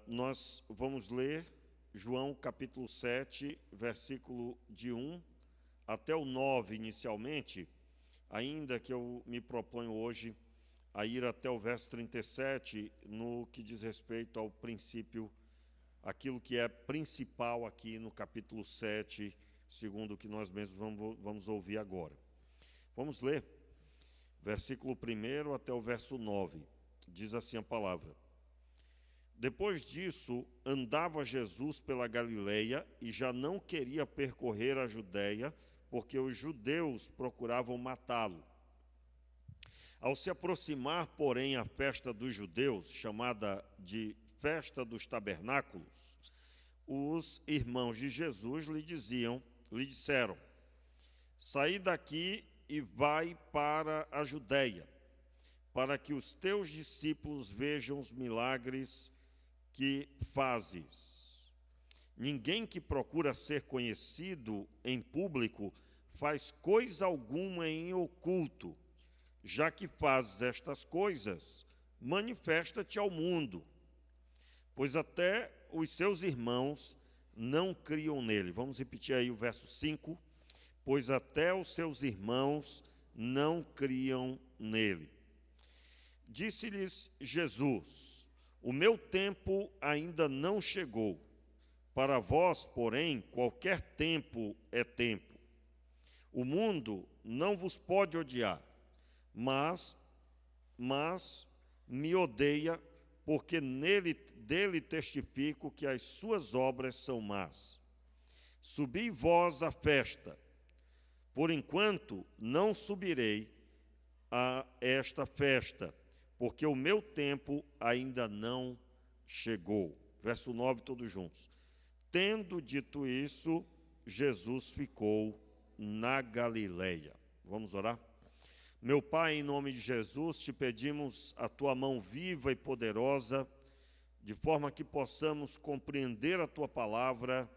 Nós vamos ler João capítulo 7, versículo de 1 até o 9 inicialmente, ainda que eu me proponho hoje a ir até o verso 37 no que diz respeito ao princípio, aquilo que é principal aqui no capítulo 7, segundo o que nós mesmos vamos ouvir agora. Vamos ler versículo 1 até o verso 9, diz assim a palavra. Depois disso, andava Jesus pela Galileia e já não queria percorrer a Judéia, porque os judeus procuravam matá-lo. Ao se aproximar, porém, a festa dos judeus, chamada de Festa dos Tabernáculos, os irmãos de Jesus lhe disseram: saí daqui e vai para a Judéia, para que os teus discípulos vejam os milagres que fazes. Ninguém que procura ser conhecido em público faz coisa alguma em oculto. Já que fazes estas coisas, manifesta-te ao mundo, pois até os seus irmãos não criam nele. Vamos repetir aí o verso 5. Pois até os seus irmãos não criam nele. Disse-lhes Jesus: o meu tempo ainda não chegou. Para vós, porém, qualquer tempo é tempo. O mundo não vos pode odiar, mas me odeia, porque dele testifico que as suas obras são más. Subi vós à festa. Por enquanto, não subirei a esta festa, porque o meu tempo ainda não chegou. Verso 9, todos juntos. Tendo dito isso, Jesus ficou na Galileia. Vamos orar? Meu Pai, em nome de Jesus, te pedimos a tua mão viva e poderosa, de forma que possamos compreender a tua palavra,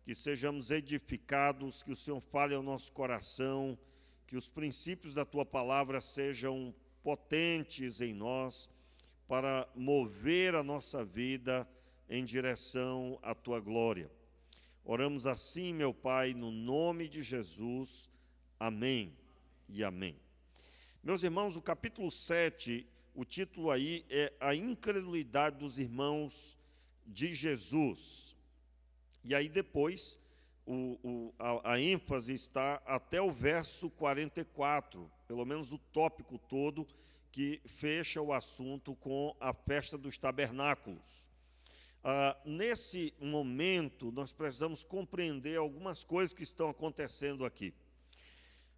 que sejamos edificados, que o Senhor fale ao nosso coração, que os princípios da tua palavra sejam potentes em nós, para mover a nossa vida em direção à tua glória. Oramos assim, meu Pai, no nome de Jesus. Amém e amém. Meus irmãos, o capítulo 7, o título aí é A Incredulidade dos Irmãos de Jesus. E aí depois, a ênfase está até o verso 44, pelo menos o tópico todo, que fecha o assunto com a festa dos tabernáculos. Nesse momento, nós precisamos compreender algumas coisas que estão acontecendo aqui.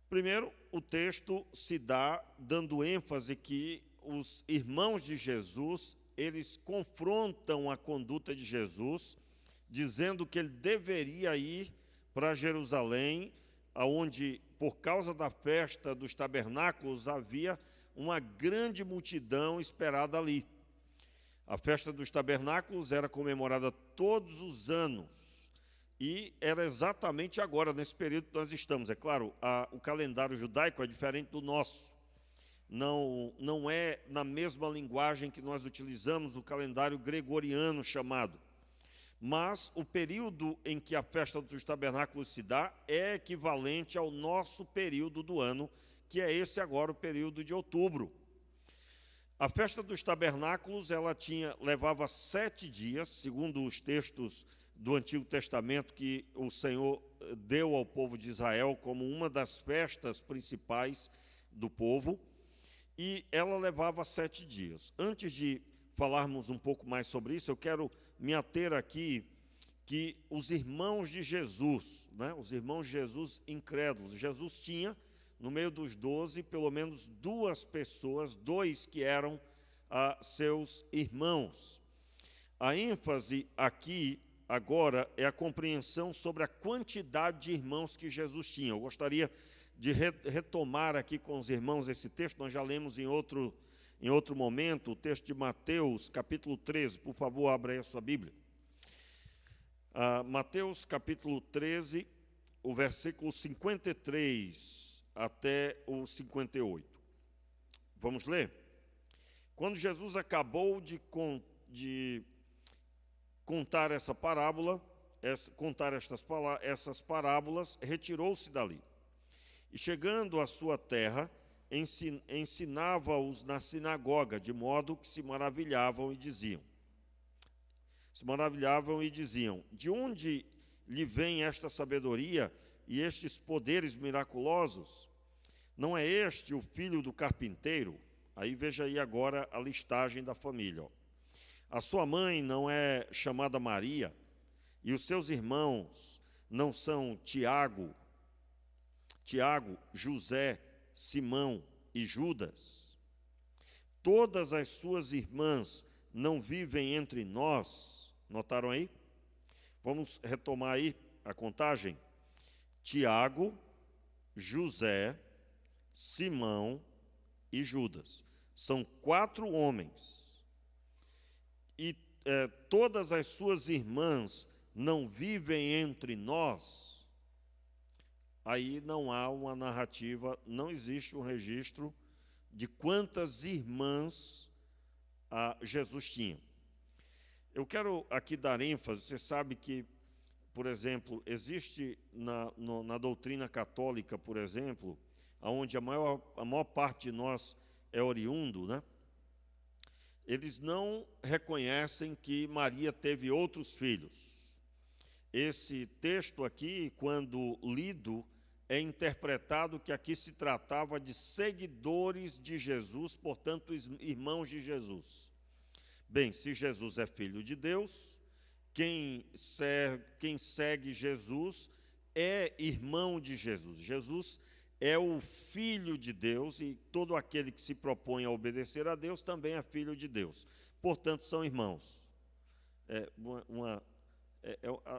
Primeiro, o texto se dá dando ênfase que os irmãos de Jesus, eles confrontam a conduta de Jesus, dizendo que ele deveria ir para Jerusalém, onde, por causa da festa dos tabernáculos, havia uma grande multidão esperada ali. A festa dos tabernáculos era comemorada todos os anos, e era exatamente agora, nesse período que nós estamos. É claro, o calendário judaico é diferente do nosso. Não é na mesma linguagem que nós utilizamos o calendário gregoriano chamado. Mas o período em que a festa dos tabernáculos se dá é equivalente ao nosso período do ano, que é esse agora, o período de outubro. A festa dos tabernáculos, ela levava 7 dias, segundo os textos do Antigo Testamento, que o Senhor deu ao povo de Israel como uma das festas principais do povo, e ela levava 7 dias. Antes de falarmos um pouco mais sobre isso, eu quero me ater aqui que os irmãos de Jesus, os irmãos de Jesus incrédulos, Jesus tinha, no meio dos 12, pelo menos 2 pessoas, 2 que eram seus irmãos. A ênfase aqui, agora, é a compreensão sobre a quantidade de irmãos que Jesus tinha. Eu gostaria de retomar aqui com os irmãos esse texto. Nós já lemos em outro momento o texto de Mateus, capítulo 13. Por favor, abra aí a sua Bíblia. Mateus, capítulo 13, o versículo 53 até o 58. Vamos ler? Quando Jesus acabou de contar essa parábola, essas parábolas, retirou-se dali. E chegando à sua terra, ensinava-os na sinagoga, de modo que se maravilhavam e diziam, de onde lhe vem esta sabedoria e estes poderes miraculosos? Não é este o filho do carpinteiro? Aí veja aí agora a listagem da família. Ó. A sua mãe não é chamada Maria, e os seus irmãos não são Tiago, José, Simão e Judas? Todas as suas irmãs não vivem entre nós? Notaram aí? Vamos retomar aí a contagem. Tiago, José, Simão e Judas. São 4 homens. E todas as suas irmãs não vivem entre nós? Aí não há uma narrativa, não existe um registro de quantas irmãs Jesus tinha. Eu quero aqui dar ênfase, você sabe que, por exemplo, existe na doutrina católica, por exemplo, onde a maior parte de nós é oriundo, né? Eles não reconhecem que Maria teve outros filhos. Esse texto aqui, quando lido, é interpretado que aqui se tratava de seguidores de Jesus, portanto, irmãos de Jesus. Bem, se Jesus é filho de Deus, quem segue Jesus é irmão de Jesus. Jesus é o Filho de Deus e todo aquele que se propõe a obedecer a Deus também é filho de Deus. Portanto, são irmãos.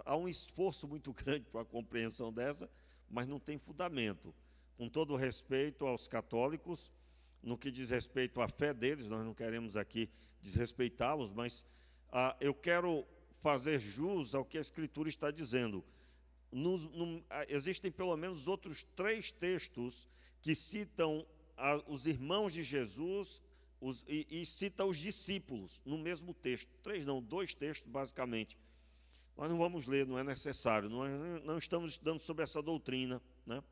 Há um esforço muito grande para a compreensão dessa, mas não tem fundamento. Com todo o respeito aos católicos, no que diz respeito à fé deles, nós não queremos aqui desrespeitá-los, mas eu quero fazer jus ao que a Escritura está dizendo. Existem pelo menos outros 3 textos que citam os irmãos de Jesus e citam os discípulos no mesmo texto. 3 não, 2 textos basicamente. Nós não vamos ler, não é necessário, nós não estamos estudando sobre essa doutrina, né?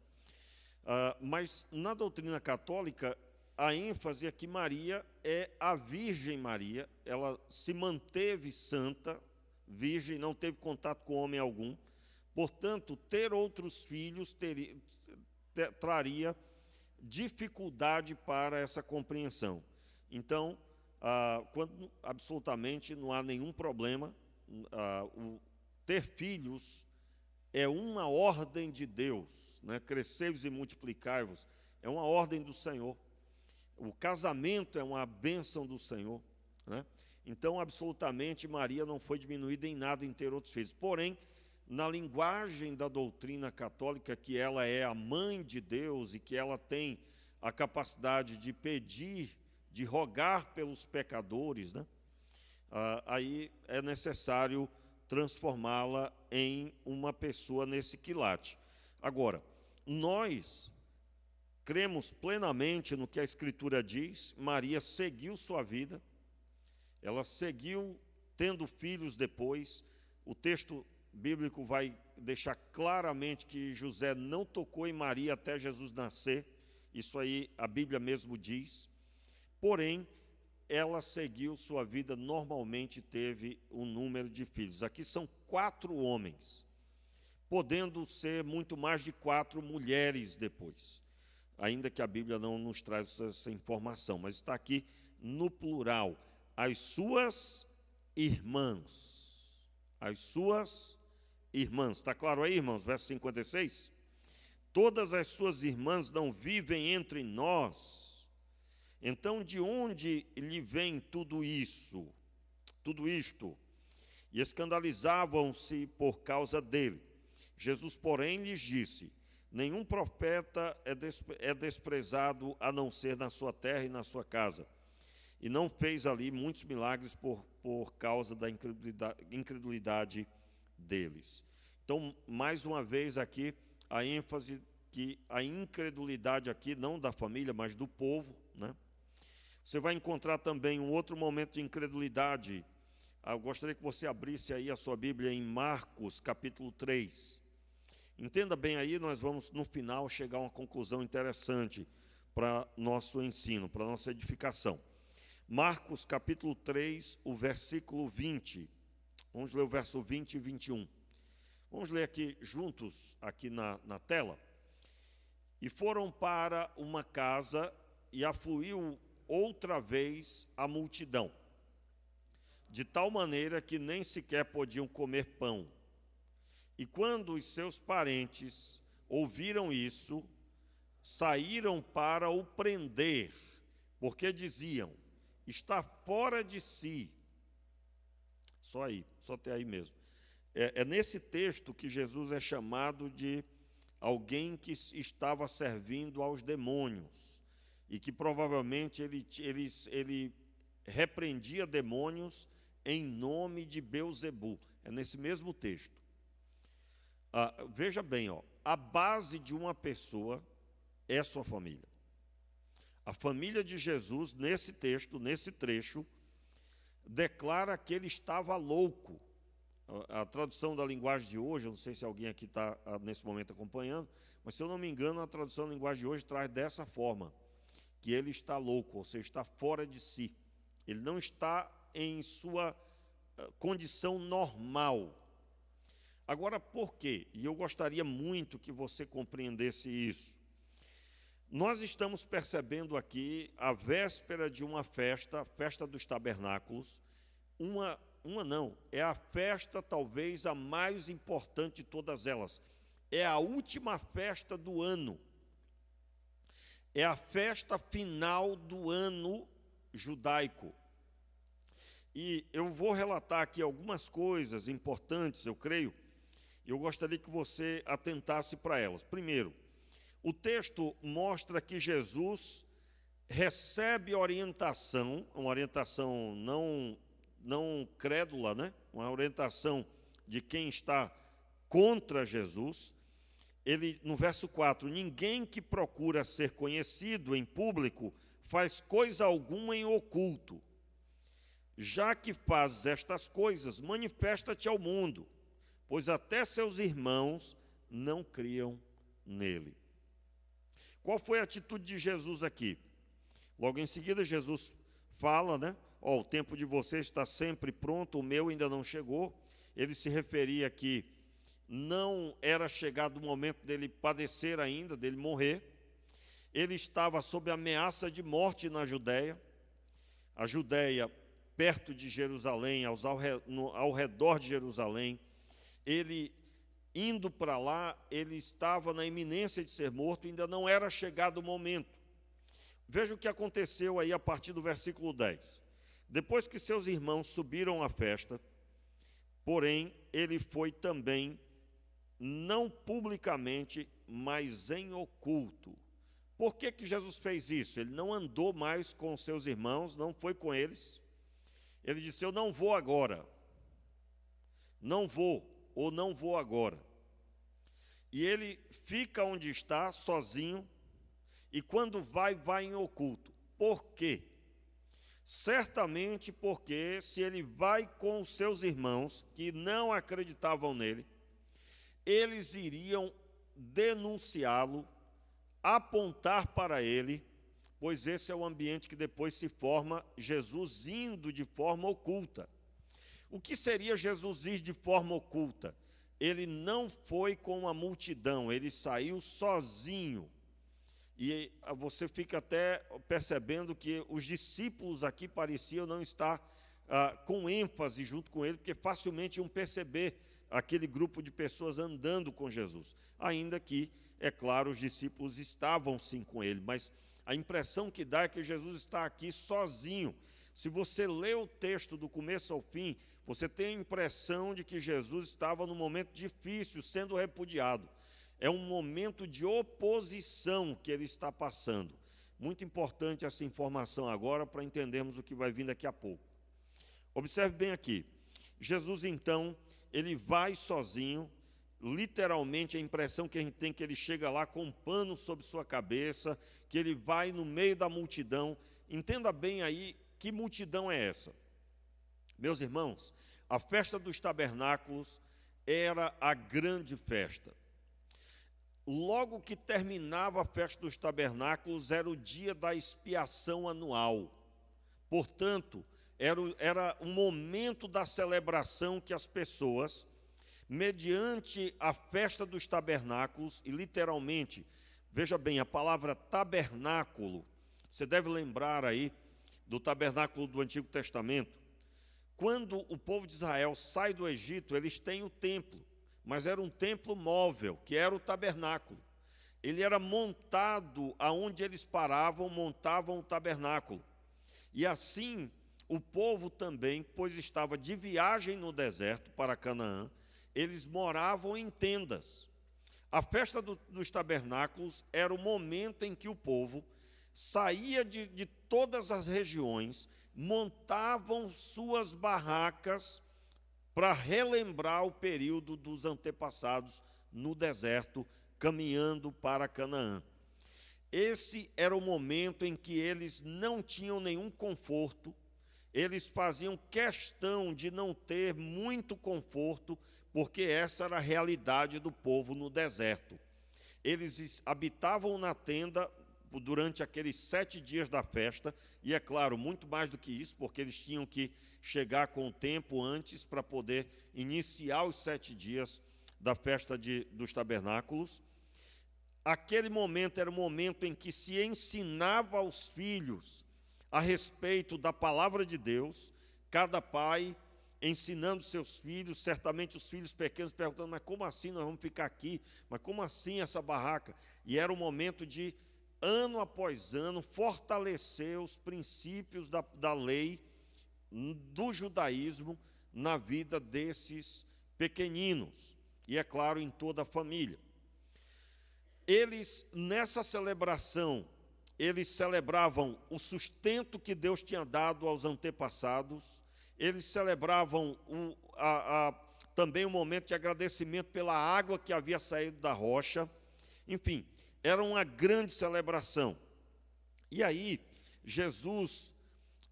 Mas na doutrina católica, a ênfase é que Maria é a Virgem Maria, ela se manteve santa, virgem, não teve contato com homem algum, portanto, ter outros filhos traria dificuldade para essa compreensão. Então, quando absolutamente não há nenhum problema, ter filhos é uma ordem de Deus, né? Crescei-vos e multiplicai-vos, é uma ordem do Senhor. O casamento é uma bênção do Senhor, né? Então, absolutamente, Maria não foi diminuída em nada em ter outros filhos. Porém, na linguagem da doutrina católica, que ela é a mãe de Deus e que ela tem a capacidade de pedir, de rogar pelos pecadores, né? Aí é necessário transformá-la em uma pessoa nesse quilate. Agora, nós cremos plenamente no que a Escritura diz. Maria seguiu sua vida, ela seguiu tendo filhos depois. O texto bíblico vai deixar claramente que José não tocou em Maria até Jesus nascer. Isso aí a Bíblia mesmo diz. Porém, ela seguiu sua vida, normalmente teve um número de filhos. Aqui são 4 homens, podendo ser muito mais de 4 mulheres depois. Ainda que a Bíblia não nos traz essa informação, mas está aqui no plural. As suas irmãs. As suas irmãs. Está claro aí, irmãos? Verso 56. Todas as suas irmãs não vivem entre nós. Então, de onde lhe vem tudo isso? Tudo isto? E escandalizavam-se por causa dele. Jesus, porém, lhes disse: nenhum profeta é desprezado a não ser na sua terra e na sua casa. E não fez ali muitos milagres por causa da incredulidade deles. Então, mais uma vez aqui, a ênfase que a incredulidade aqui, não da família, mas do povo, né? Você vai encontrar também um outro momento de incredulidade. Eu gostaria que você abrisse aí a sua Bíblia em Marcos, capítulo 3. Entenda bem aí, nós vamos no final chegar a uma conclusão interessante para nosso ensino, para nossa edificação. Marcos, capítulo 3, o versículo 20. Vamos ler o verso 20 e 21. Vamos ler aqui juntos, aqui na tela. E foram para uma casa e afluiu outra vez a multidão, de tal maneira que nem sequer podiam comer pão. E quando os seus parentes ouviram isso, saíram para o prender, porque diziam: está fora de si. Só aí, só até aí mesmo. É nesse texto que Jesus é chamado de alguém que estava servindo aos demônios, e que provavelmente ele repreendia demônios em nome de Belzebu. É nesse mesmo texto. Veja bem, a base de uma pessoa é a sua família. A família de Jesus, nesse texto, nesse trecho, declara que ele estava louco. A tradução da linguagem de hoje, eu não sei se alguém aqui está nesse momento acompanhando, mas se eu não me engano, a tradução da linguagem de hoje traz dessa forma, que ele está louco, ou seja, está fora de si. Ele não está em sua condição normal. Agora, por quê? E eu gostaria muito que você compreendesse isso. Nós estamos percebendo aqui a véspera de uma festa, a festa dos tabernáculos, é a festa talvez a mais importante de todas elas. É a última festa do ano. É a festa final do ano judaico. E eu vou relatar aqui algumas coisas importantes, eu creio, e eu gostaria que você atentasse para elas. Primeiro, o texto mostra que Jesus recebe orientação, uma orientação não crédula, né? Uma orientação de quem está contra Jesus. Ele, no verso 4, ninguém que procura ser conhecido em público faz coisa alguma em oculto. Já que fazes estas coisas, manifesta-te ao mundo, pois até seus irmãos não criam nele. Qual foi a atitude de Jesus aqui? Logo em seguida, Jesus fala, né? O tempo de vocês está sempre pronto, o meu ainda não chegou. Ele se referia que não era chegado o momento dele padecer ainda, dele morrer. Ele estava sob ameaça de morte na Judéia. A Judéia, perto de Jerusalém, ao redor de Jerusalém. Ele, indo para lá, ele estava na iminência de ser morto, ainda não era chegado o momento. Veja o que aconteceu aí a partir do versículo 10. Depois que seus irmãos subiram à festa, porém, ele foi também, não publicamente, mas em oculto. Por que Jesus fez isso? Ele não andou mais com seus irmãos, não foi com eles. Ele disse: eu não vou agora. Não vou, ou não vou agora. E ele fica onde está, sozinho, e quando vai em oculto. Por quê? Certamente porque se ele vai com os seus irmãos, que não acreditavam nele, eles iriam denunciá-lo, apontar para ele, pois esse é o ambiente que depois se forma Jesus indo de forma oculta. O que seria Jesus ir de forma oculta? Ele não foi com a multidão, ele saiu sozinho. E você fica até percebendo que os discípulos aqui pareciam não estar com ênfase junto com ele, porque facilmente iam perceber aquele grupo de pessoas andando com Jesus. Ainda que, é claro, os discípulos estavam sim com ele, mas a impressão que dá é que Jesus está aqui sozinho. Se você lê o texto do começo ao fim, você tem a impressão de que Jesus estava num momento difícil, sendo repudiado. É um momento de oposição que ele está passando. Muito importante essa informação agora para entendermos o que vai vir daqui a pouco. Observe bem aqui. Jesus, então, ele vai sozinho. Literalmente, a impressão que a gente tem é que ele chega lá com um pano sobre sua cabeça, que ele vai no meio da multidão. entenda bem aí que multidão é essa. Meus irmãos, a festa dos tabernáculos era a grande festa. Logo que terminava a festa dos tabernáculos, era o dia da expiação anual. Portanto, era um momento da celebração que as pessoas, mediante a festa dos tabernáculos, e literalmente, veja bem, a palavra tabernáculo, você deve lembrar aí do tabernáculo do Antigo Testamento. Quando o povo de Israel sai do Egito, eles têm o templo, mas era um templo móvel, que era o tabernáculo. Ele era montado aonde eles paravam, montavam o tabernáculo. E assim, o povo também, pois estava de viagem no deserto para Canaã, eles moravam em tendas. A festa dos tabernáculos era o momento em que o povo saía de todas as regiões, montavam suas barracas para relembrar o período dos antepassados no deserto, caminhando para Canaã. Esse era o momento em que eles não tinham nenhum conforto, eles faziam questão de não ter muito conforto, porque essa era a realidade do povo no deserto. Eles habitavam na tenda durante aqueles 7 dias da festa, e é claro, muito mais do que isso, porque eles tinham que chegar com o tempo antes para poder iniciar os 7 dias da festa dos tabernáculos. Aquele momento era o momento em que se ensinava aos filhos a respeito da palavra de Deus, cada pai ensinando seus filhos, certamente os filhos pequenos perguntando, mas como assim nós vamos ficar aqui? Mas como assim essa barraca? E era o momento de, ano após ano, fortalecer os princípios da lei, do judaísmo, na vida desses pequeninos, e é claro, em toda a família. Eles, nessa celebração, eles celebravam o sustento que Deus tinha dado aos antepassados, eles celebravam também um momento de agradecimento pela água que havia saído da rocha. Enfim, era uma grande celebração. E aí, Jesus,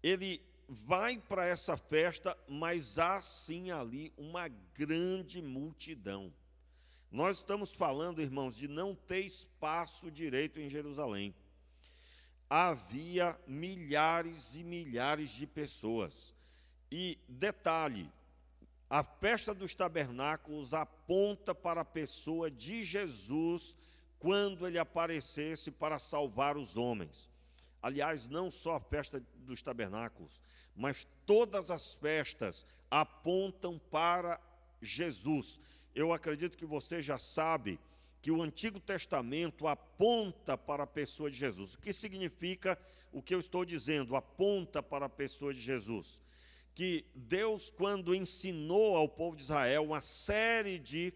ele vai para essa festa, mas há sim ali uma grande multidão. Nós estamos falando, irmãos, de não ter espaço direito em Jerusalém. Havia milhares e milhares de pessoas. E detalhe, a festa dos tabernáculos aponta para a pessoa de Jesus quando ele aparecesse para salvar os homens. Aliás, não só a festa dos tabernáculos, mas todas as festas apontam para Jesus. Eu acredito que você já sabe que o Antigo Testamento aponta para a pessoa de Jesus. O que significa o que eu estou dizendo? Aponta para a pessoa de Jesus. Que Deus, quando ensinou ao povo de Israel uma série de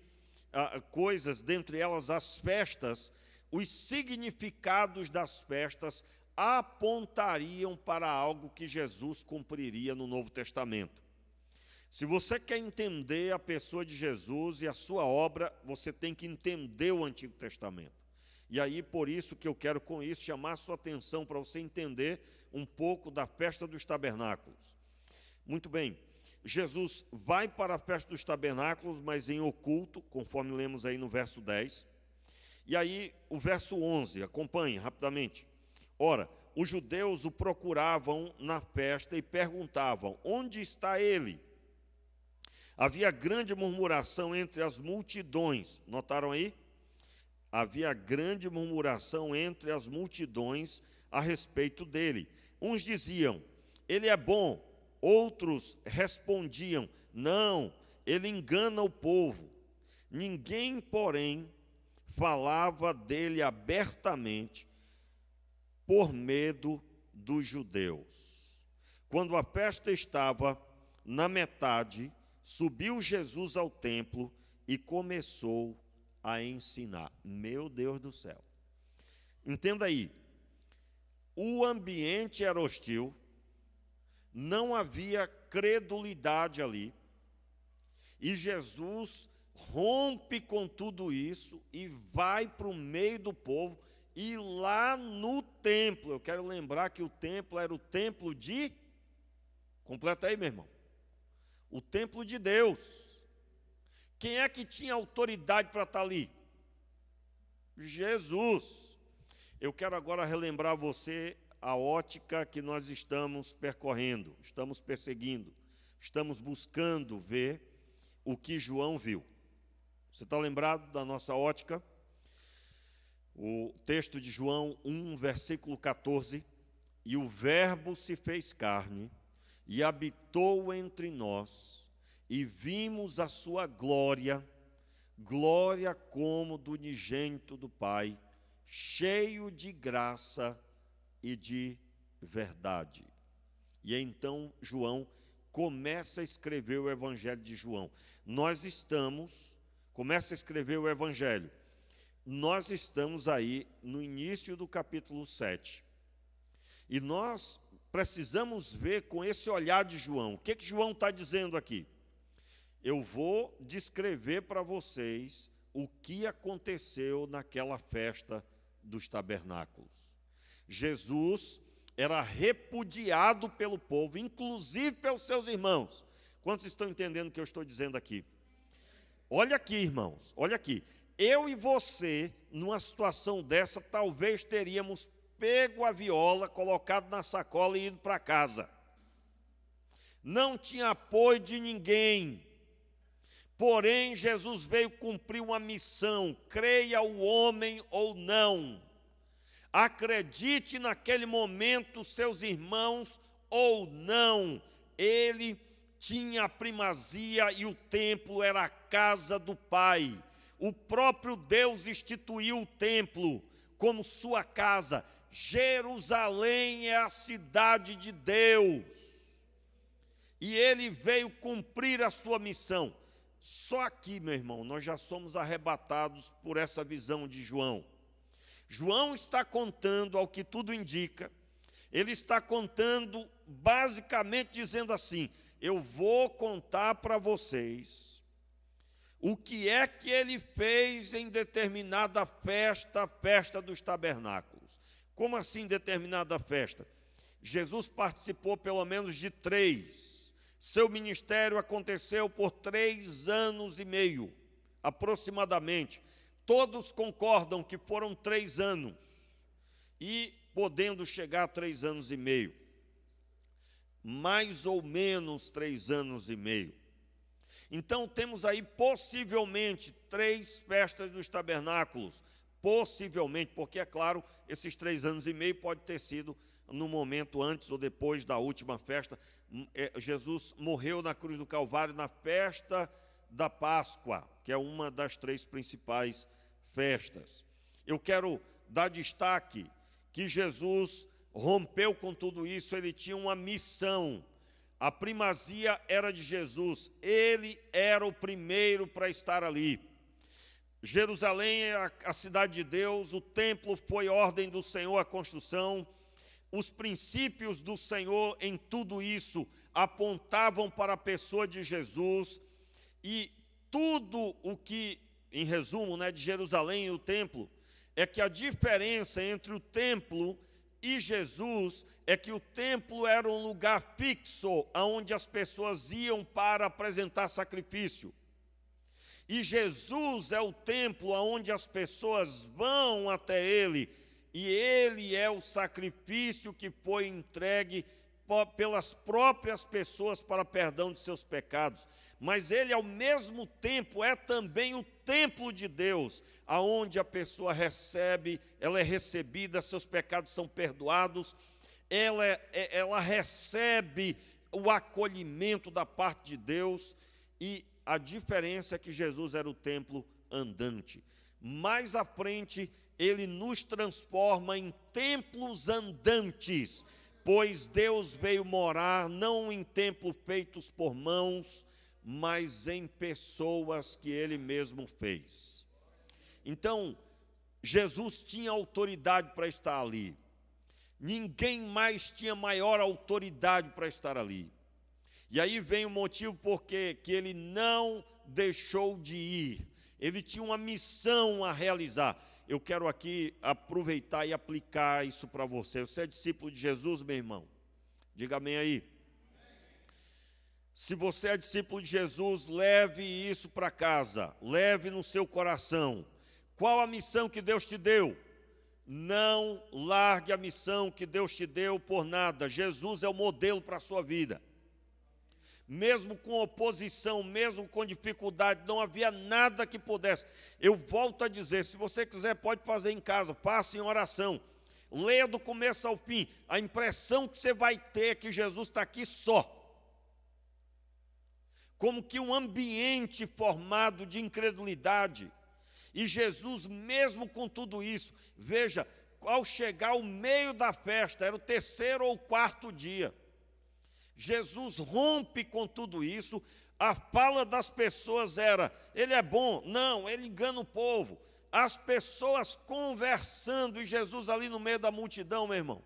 coisas, dentre elas as festas, os significados das festas apontariam para algo que Jesus cumpriria no Novo Testamento. Se você quer entender a pessoa de Jesus e a sua obra, você tem que entender o Antigo Testamento. E aí, por isso que eu quero com isso chamar a sua atenção para você entender um pouco da festa dos tabernáculos. Muito bem, Jesus vai para a festa dos tabernáculos, mas em oculto, conforme lemos aí no verso 10. E aí, o verso 11, acompanhe rapidamente. Ora, os judeus o procuravam na festa e perguntavam, onde está ele? Havia grande murmuração entre as multidões. Notaram aí? Havia grande murmuração entre as multidões a respeito dele. Uns diziam, ele é bom. Outros respondiam, não, ele engana o povo. Ninguém, porém, falava dele abertamente por medo dos judeus. Quando a festa estava na metade, subiu Jesus ao templo e começou a ensinar. Meu Deus do céu. Entenda aí, o ambiente era hostil, não havia credulidade ali, e Jesus rompe com tudo isso e vai para o meio do povo E lá no templo, eu quero lembrar que o templo era o templo de... Completa aí, meu irmão. O templo de Deus. Quem é que tinha autoridade para estar ali? Jesus. Eu quero agora relembrar você a ótica que nós estamos percorrendo, estamos perseguindo, estamos buscando ver o que João viu. Você está lembrado da nossa ótica? O texto de João 1, versículo 14, e o Verbo se fez carne e habitou entre nós, e vimos a sua glória, glória como do unigênito do Pai, cheio de graça e de verdade. E então João começa a escrever o Evangelho de João. Começa a escrever o Evangelho. Nós estamos aí no início do capítulo 7. E nós precisamos ver com esse olhar de João. O que João está dizendo aqui? Eu vou descrever para vocês o que aconteceu naquela festa dos tabernáculos. Jesus era repudiado pelo povo, inclusive pelos seus irmãos. Quantos estão entendendo o que eu estou dizendo aqui? Olha aqui, irmãos, olha aqui. Eu e você, numa situação dessa, talvez teríamos pego a viola, colocado na sacola e ido para casa. Não tinha apoio de ninguém. Porém, Jesus veio cumprir uma missão, creia o homem ou não. Acredite naquele momento seus irmãos ou não. Ele tinha a primazia e o templo era a casa do Pai. O próprio Deus instituiu o templo como sua casa. Jerusalém é a cidade de Deus. E ele veio cumprir a sua missão. Só aqui, meu irmão, nós já somos arrebatados por essa visão de João. João está contando, ao que tudo indica, ele está contando basicamente dizendo assim: eu vou contar para vocês o que é que ele fez em determinada festa, a festa dos tabernáculos. Como assim determinada festa? Jesus participou pelo menos de 3. Seu ministério aconteceu por 3 anos e meio, aproximadamente. Todos concordam que foram 3 anos, e podendo chegar a 3 anos e meio. Mais ou menos 3 anos e meio. Então temos aí possivelmente 3 festas dos tabernáculos, possivelmente, porque é claro, esses 3 anos e meio pode ter sido no momento antes ou depois da última festa. Jesus morreu na cruz do Calvário na festa da Páscoa, que é uma das 3 principais festas. Eu quero dar destaque que Jesus rompeu com tudo isso, ele tinha uma missão. A primazia era de Jesus, ele era o primeiro para estar ali. Jerusalém é a cidade de Deus, o templo foi ordem do Senhor a construção, os princípios do Senhor em tudo isso apontavam para a pessoa de Jesus, e tudo o que, em resumo, de Jerusalém e o templo, é que a diferença entre o templo e Jesus é que o templo era um lugar fixo, onde as pessoas iam para apresentar sacrifício. E Jesus é o templo onde as pessoas vão até ele, e ele é o sacrifício que foi entregue pelas próprias pessoas para perdão de seus pecados. Mas ele, ao mesmo tempo, é também o templo de Deus, aonde a pessoa recebe, ela é recebida, seus pecados são perdoados, ela recebe o acolhimento da parte de Deus. E a diferença é que Jesus era o templo andante. Mais à frente, ele nos transforma em templos andantes, pois Deus veio morar não em templos feitos por mãos, mas em pessoas que ele mesmo fez. Então, Jesus tinha autoridade para estar ali. Ninguém mais tinha maior autoridade para estar ali. E aí vem o motivo porque que ele não deixou de ir. Ele tinha uma missão a realizar. eu quero aqui aproveitar e aplicar isso para você. Você é discípulo de Jesus, meu irmão? Diga amém aí. Se você é discípulo de Jesus, leve isso para casa, leve no seu coração. Qual a missão que Deus te deu? Não largue a missão que Deus te deu por nada. Jesus é o modelo para a sua vida. Mesmo com oposição, mesmo com dificuldade, não havia nada que pudesse. Eu volto a dizer, se você quiser pode fazer em casa, faça em oração. Leia do começo ao fim. A impressão que você vai ter é que Jesus está aqui só. Como que um ambiente formado de incredulidade. E Jesus, mesmo com tudo isso, veja, ao chegar ao meio da festa, era o 3º ou 4º dia, Jesus rompe com tudo isso. A fala das pessoas era, ele é bom, não, ele engana o povo. As pessoas conversando e Jesus ali no meio da multidão, meu irmão.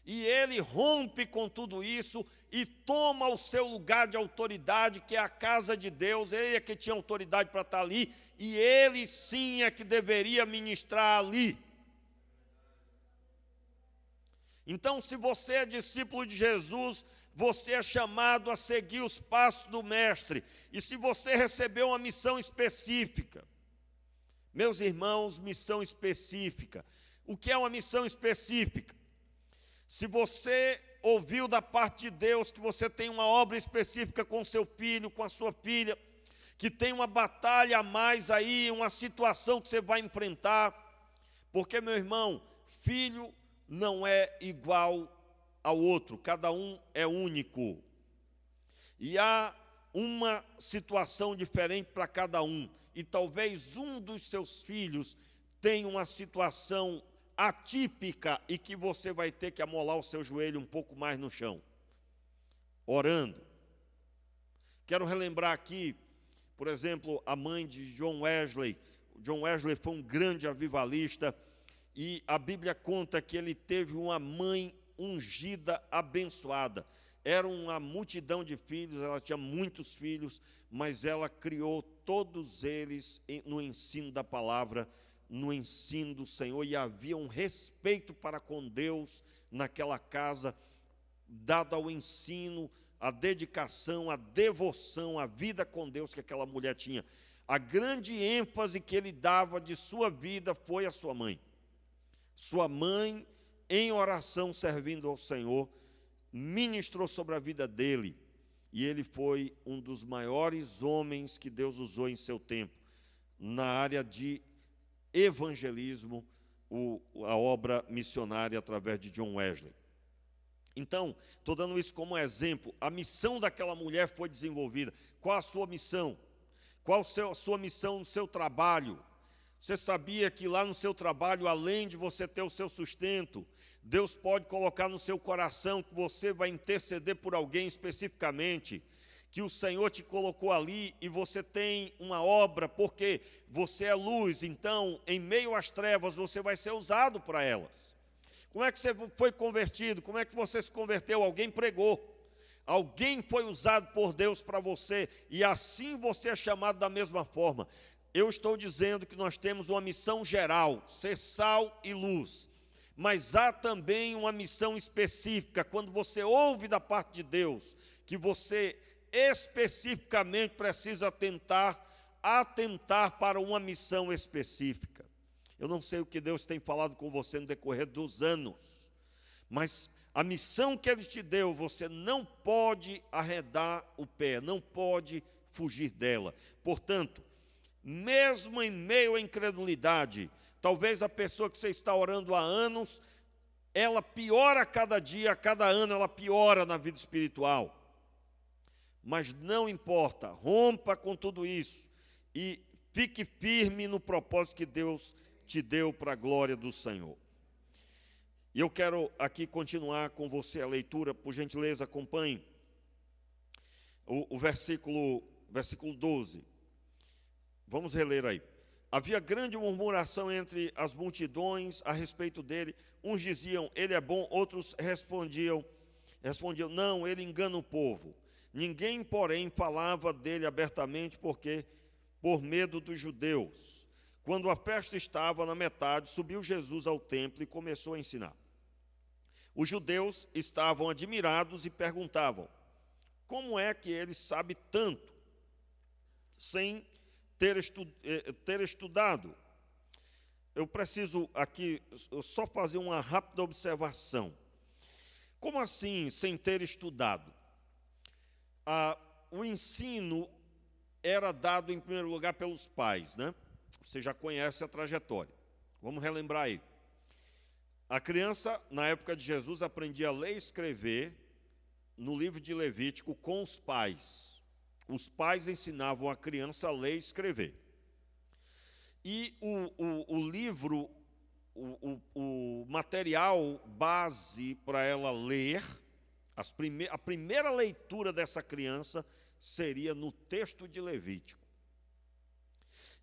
E ele rompe com tudo isso e toma o seu lugar de autoridade, que é a casa de Deus. Ele é que tinha autoridade para estar ali, e ele sim é que deveria ministrar ali. Então, se você é discípulo de Jesus, você é chamado a seguir os passos do Mestre. E se você recebeu uma missão específica, meus irmãos, missão específica. O que é uma missão específica? Se você ouviu da parte de Deus que você tem uma obra específica com seu filho, com a sua filha, que tem uma batalha a mais aí, uma situação que você vai enfrentar, porque, meu irmão, filho não é igual ao outro, cada um é único. E há uma situação diferente para cada um, e talvez um dos seus filhos tenha uma situação atípica e que você vai ter que amolar o seu joelho um pouco mais no chão, orando. Quero relembrar aqui, por exemplo, a mãe de John Wesley. John Wesley foi um grande avivalista e a Bíblia conta que ele teve uma mãe ungida, abençoada. Era uma multidão de filhos, ela tinha muitos filhos, mas ela criou todos eles no ensino da palavra, no ensino do Senhor, e havia um respeito para com Deus naquela casa, dado ao ensino, a dedicação, a devoção, a vida com Deus que aquela mulher tinha. A grande ênfase que ele dava de sua vida foi a sua mãe. Sua mãe, em oração, servindo ao Senhor, ministrou sobre a vida dele, e ele foi um dos maiores homens que Deus usou em seu tempo, na área de evangelismo, a obra missionária através de John Wesley. Então, estou dando isso como exemplo. A missão daquela mulher foi desenvolvida. Qual a sua missão? Qual a sua missão no seu trabalho? Você sabia que lá no seu trabalho, além de você ter o seu sustento, Deus pode colocar no seu coração que você vai interceder por alguém especificamente, que o Senhor te colocou ali e você tem uma obra, porque você é luz, então, em meio às trevas, você vai ser usado para elas. Como é que você foi convertido? Como é que você se converteu? Alguém pregou. Alguém foi usado por Deus para você, e assim você é chamado da mesma forma. Eu estou dizendo que nós temos uma missão geral, ser sal e luz. Mas há também uma missão específica, quando você ouve da parte de Deus, que você especificamente precisa atentar para uma missão específica. Eu não sei o que Deus tem falado com você no decorrer dos anos, mas a missão que Ele te deu, você não pode arredar o pé, não pode fugir dela. Portanto, mesmo em meio à incredulidade, talvez a pessoa que você está orando há anos, ela piora a cada dia, a cada ano ela piora na vida espiritual. Mas não importa, rompa com tudo isso e fique firme no propósito que Deus te deu para a glória do Senhor. E eu quero aqui continuar com você a leitura, por gentileza, acompanhe o versículo 12. Vamos reler aí. Havia grande murmuração entre as multidões a respeito dele. Uns diziam, ele é bom, outros respondiam, não, ele engana o povo. Ninguém, porém, falava dele abertamente, porque por medo dos judeus. quando a festa estava na metade, subiu Jesus ao templo e começou a ensinar. Os judeus estavam admirados e perguntavam: como é que ele sabe tanto, sem ter estudado? Eu preciso aqui só fazer uma rápida observação. Como assim, sem ter estudado? O ensino era dado, em primeiro lugar, pelos pais, né? Você já conhece a trajetória. Vamos relembrar aí. A criança, na época de Jesus, aprendia a ler e escrever no livro de Levítico com os pais. Os pais ensinavam a criança a ler e escrever. E o livro, o material base para ela ler, a primeira leitura dessa criança seria no texto de Levítico.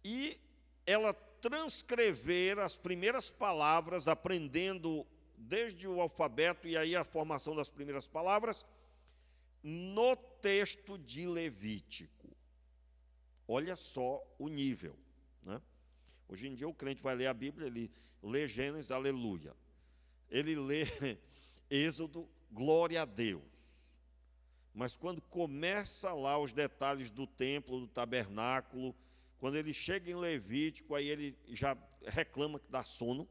E ela transcrever as primeiras palavras, aprendendo desde o alfabeto e aí a formação das primeiras palavras, no texto de Levítico. Olha só o nível, né? Hoje em dia o crente vai ler a Bíblia, ele lê Gênesis, aleluia. Ele lê Êxodo, glória a Deus. Mas quando começa lá os detalhes do templo, do tabernáculo, quando ele chega em Levítico, aí ele já reclama que dá sono.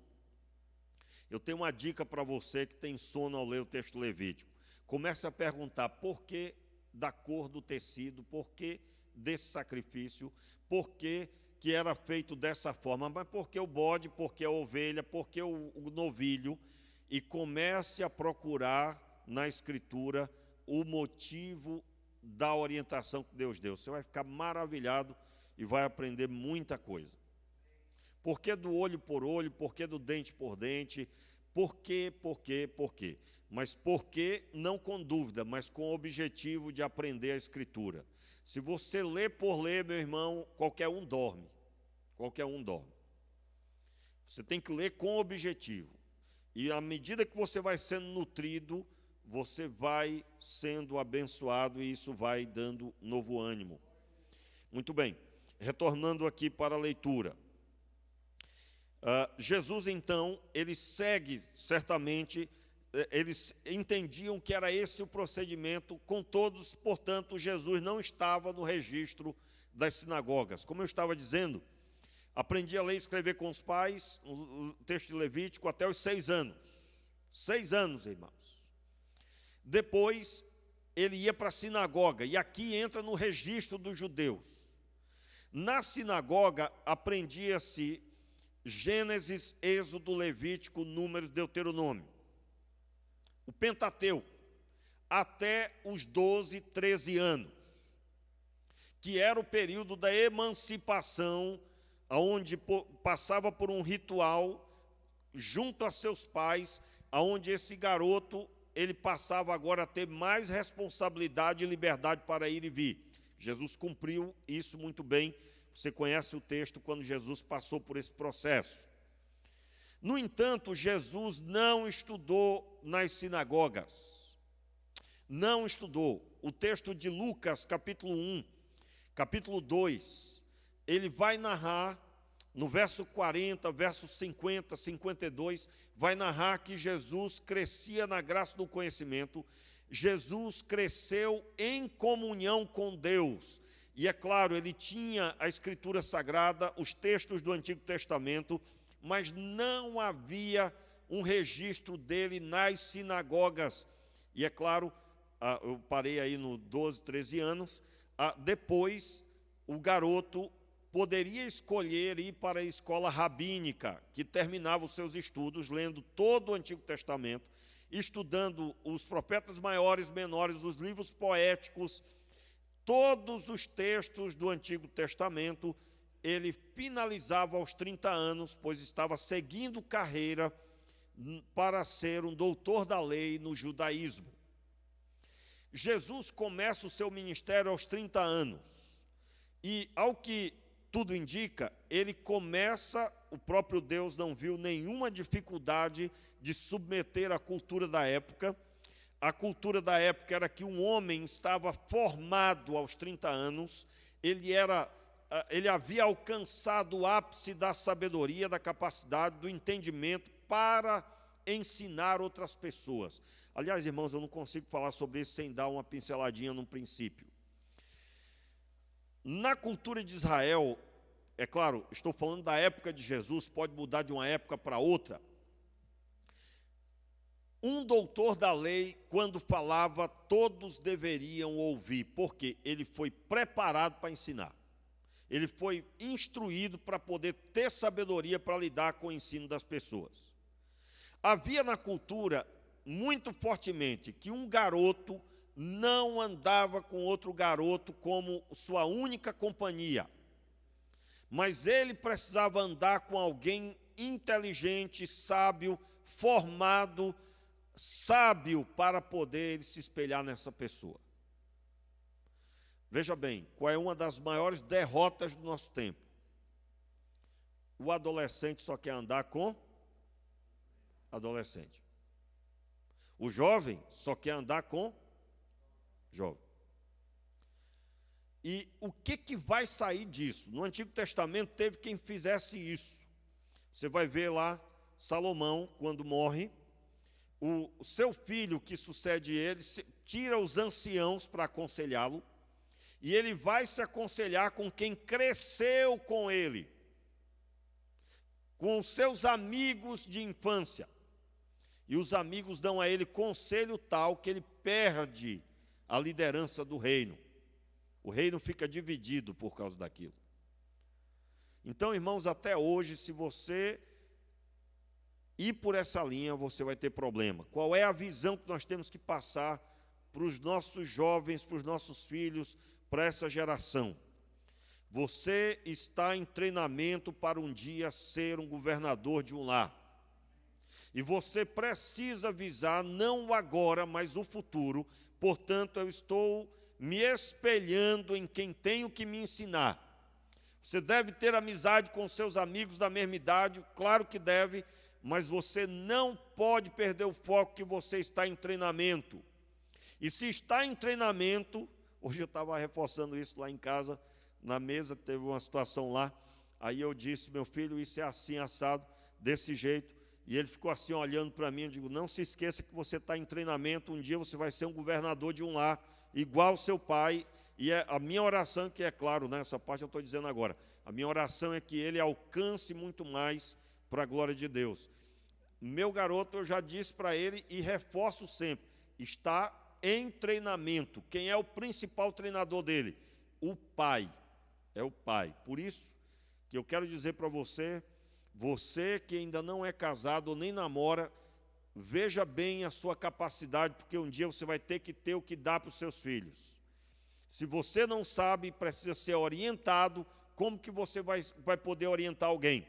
Eu tenho uma dica para você que tem sono ao ler o texto levítico. Comece a perguntar por que da cor do tecido, por que desse sacrifício, por que era feito dessa forma, mas por que o bode, por que a ovelha, por que o novilho, e comece a procurar na Escritura o motivo da orientação que Deus deu. Você vai ficar maravilhado e vai aprender muita coisa. Por que do olho por olho, por que do dente por dente, por quê? Mas por que não com dúvida, mas com o objetivo de aprender a Escritura. Se você lê por ler, meu irmão, qualquer um dorme. Qualquer um dorme. Você tem que ler com objetivo. E à medida que você vai sendo nutrido, você vai sendo abençoado e isso vai dando novo ânimo. Muito bem, retornando aqui para a leitura. Jesus, então, ele segue, certamente, eles entendiam que era esse o procedimento com todos, portanto, Jesus não estava no registro das sinagogas. Como eu estava dizendo, aprendi a ler e escrever com os pais, o texto de Levítico, até os 6 anos. 6 anos, irmãos. Depois, ele ia para a sinagoga, e aqui entra no registro dos judeus. Na sinagoga, aprendia-se Gênesis, Êxodo, Levítico, Números, Deuteronômio. O Pentateuco, até os 12, 13 anos, que era o período da emancipação, onde passava por um ritual junto a seus pais, onde esse garoto ele passava agora a ter mais responsabilidade e liberdade para ir e vir. Jesus cumpriu isso muito bem. Você conhece o texto quando Jesus passou por esse processo. No entanto, Jesus não estudou nas sinagogas. Não estudou. O texto de Lucas, capítulo 1, capítulo 2, ele vai narrar, no verso 40, verso 50, 52, vai narrar que Jesus crescia na graça do conhecimento, Jesus cresceu em comunhão com Deus. E é claro, ele tinha a Escritura Sagrada, os textos do Antigo Testamento, mas não havia um registro dele nas sinagogas. E é claro, eu parei aí no 12, 13 anos, depois o garoto poderia escolher ir para a escola rabínica, que terminava os seus estudos, lendo todo o Antigo Testamento, estudando os profetas maiores, menores, os livros poéticos, todos os textos do Antigo Testamento. Ele finalizava aos 30 anos, pois estava seguindo carreira para ser um doutor da lei no judaísmo. Jesus começa o seu ministério aos 30 anos. E, ao que tudo indica, ele começa, o próprio Deus não viu nenhuma dificuldade de submeter a cultura da época. A cultura da época era que um homem estava formado aos 30 anos, ele era ele havia alcançado o ápice da sabedoria, da capacidade, do entendimento para ensinar outras pessoas. Aliás, irmãos, eu não consigo falar sobre isso sem dar uma pinceladinha no princípio. Na cultura de Israel, é claro, estou falando da época de Jesus, pode mudar de uma época para outra. Um doutor da lei, quando falava, todos deveriam ouvir, porque ele foi preparado para ensinar. Ele foi instruído para poder ter sabedoria para lidar com o ensino das pessoas. Havia na cultura, muito fortemente, que um garoto não andava com outro garoto como sua única companhia. Mas ele precisava andar com alguém inteligente, sábio, formado, sábio para poder ele se espelhar nessa pessoa. Veja bem, qual é uma das maiores derrotas do nosso tempo? O adolescente só quer andar com adolescente. O jovem só quer andar com jovem. E o que vai sair disso? No Antigo Testamento teve quem fizesse isso. Você vai ver lá Salomão, quando morre, o seu filho que sucede ele, tira os anciãos para aconselhá-lo, e ele vai se aconselhar com quem cresceu com ele, com os seus amigos de infância. E os amigos dão a ele conselho tal que ele perde a liderança do reino. O reino fica dividido por causa daquilo. Então, irmãos, até hoje, se você ir por essa linha, você vai ter problema. Qual é a visão que nós temos que passar para os nossos jovens, para os nossos filhos, para essa geração? Você está em treinamento para um dia ser um governador de um lar. E você precisa visar não o agora, mas o futuro. Portanto, eu estou me espelhando em quem tenho que me ensinar. Você deve ter amizade com seus amigos da mesma idade, claro que deve, mas você não pode perder o foco que você está em treinamento. E se está em treinamento, hoje eu estava reforçando isso lá em casa, na mesa, teve uma situação lá, aí eu disse, meu filho, isso é assim, assado, desse jeito, e ele ficou assim olhando para mim, eu digo, não se esqueça que você está em treinamento, um dia você vai ser um governador de um lar, igual seu pai, e a minha oração, que é claro, né, essa parte eu estou dizendo agora, a minha oração é que ele alcance muito mais para a glória de Deus. Meu garoto, eu já disse para ele e reforço sempre, está em treinamento. Quem é o principal treinador dele? O pai, é o pai. Por isso que eu quero dizer para você, você que ainda não é casado ou nem namora, veja bem a sua capacidade, porque um dia você vai ter que ter o que dá para os seus filhos. Se você não sabe, precisa ser orientado, como que você vai poder orientar alguém?